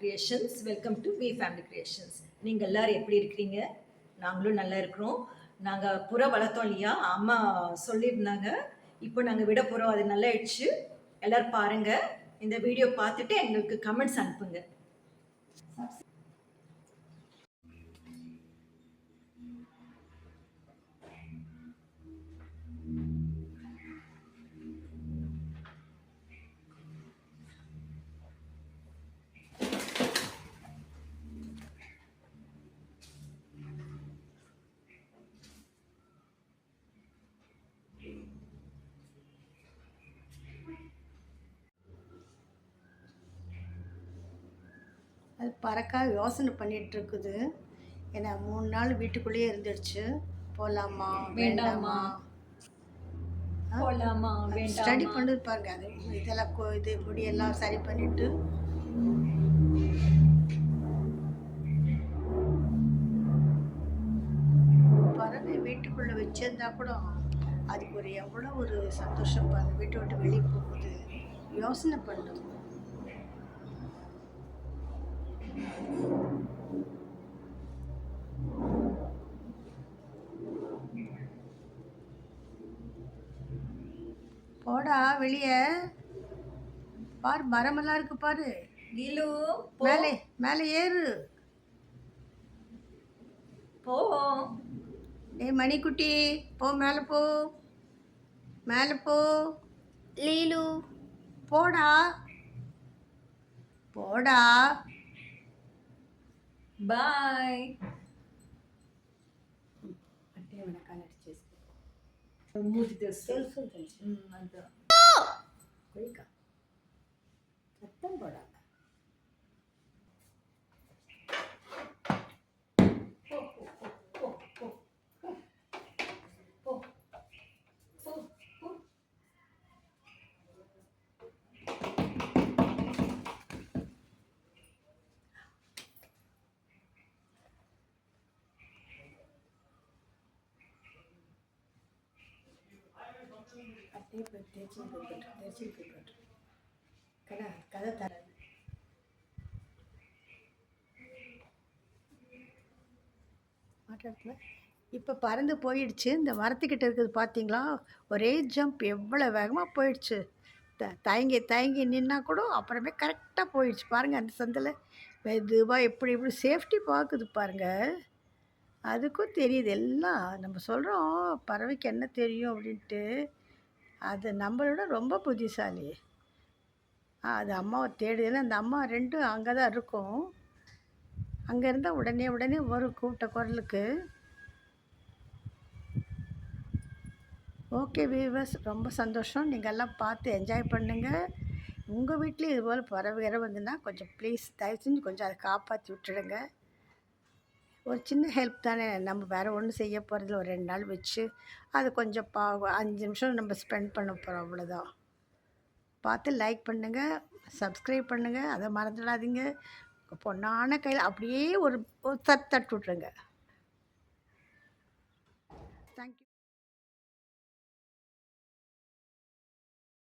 Creations. Welcome to V family creations. நீங்கள் எல்லாரும் எப்படி இருக்கிறீங்க? நாங்களும் நல்லா இருக்கிறோம். நாங்கள் புறா வளர்த்தோம் இல்லையா, அம்மா சொல்லியிருந்தாங்க. இப்போ நாங்கள் விட போகிறோம். அது நல்லா ஆயிடுச்சு. எல்லோரும் பாருங்கள். இந்த வீடியோ பார்த்துட்டு எங்களுக்கு கமெண்ட்ஸ் அனுப்புங்க. அது பறக்க யோசனை பண்ணிகிட்ருக்குது. ஏன்னா 3 நாள் வீட்டுக்குள்ளேயே இருந்துடுச்சு. போகலாமா வேண்டாமா, போகலாமா ஸ்டடி பண்ணுது பாருங்க. அது இதெல்லாம் இது முடியெல்லாம் சரி பண்ணிவிட்டு பறவை வீட்டுக்குள்ளே வச்சிருந்தா கூட அதுக்கு ஒரு எவ்வளோ ஒரு சந்தோஷம் பாருங்க. வீட்டை விட்டு வெளியே போகுது, யோசனை பண்ணுது. போடா வெளியே பாரு, மரமெல்லாம் இருக்கு பாரு. லீலு மேலே மேலே ஏறு. போ. ஏய் மணிக்குட்டி, போ மேலே போ, மேலே போ. லீலு போடா போடா. బాయ్. అంటే ఏమైనా కనెక్ట్ చేసుకో. మూతి తెలుసు అంతా కొయ్యక మొత్తం కూడా అట్టే తెచ్చి పెట్టు కదా కథ తర. மாட்டாடுத்துல இப்போ பறந்து போயிடுச்சு. இந்த மரத்துக்கிட்ட இருக்குது பார்த்தீங்களா, ஒரே ஜம்ப் எவ்வளோ வேகமாக போயிடுச்சு. தயங்கி தயங்கி நின்னா கூட அப்புறமே கரெக்டாக போயிடுச்சு பாருங்கள். அந்த சந்தில் மெதுவாக எப்படி எப்படி சேஃப்டி பார்க்குது பாருங்கள். அதுக்கும் தெரியுது எல்லாம். நம்ம சொல்கிறோம் பறவைக்கு என்ன தெரியும் அப்படின்ட்டு, அது நம்மளோட ரொம்ப புத்திசாலி. அது அம்மாவை தேடுதுன்னு அந்த அம்மா ரெண்டும் அங்கே தான் இருக்கும். அங்கே இருந்தால் உடனே உடனே வரும் கூப்பிட்ட குரலுக்கு. ஓகே வீவர்ஸ், ரொம்ப சந்தோஷம். நீங்கள் எல்லாம் பார்த்து என்ஜாய் பண்ணுங்கள். உங்கள் வீட்லேயும் இதுபோல் பறவை வந்துன்னா கொஞ்சம் ப்ளீஸ் தயவு செஞ்சு கொஞ்சம் அதை காப்பாற்றி விட்டுடுங்க. ஒரு சின்ன ஹெல்ப் தானே, நம்ம வேறு ஒன்றும் செய்ய போகிறதில்ல. ஒரு 2 நாள் வச்சு அது கொஞ்சம் 5 நிமிஷம் நம்ம ஸ்பெண்ட் பண்ண போகிறோம், அவ்வளோதான். பார்த்து லைக் பண்ணுங்கள், சப்ஸ்கிரைப் பண்ணுங்கள், அதை மறந்துடாதீங்க. பொண்ணான கையில் அப்படியே ஒரு தட்டு விட்ருங்க.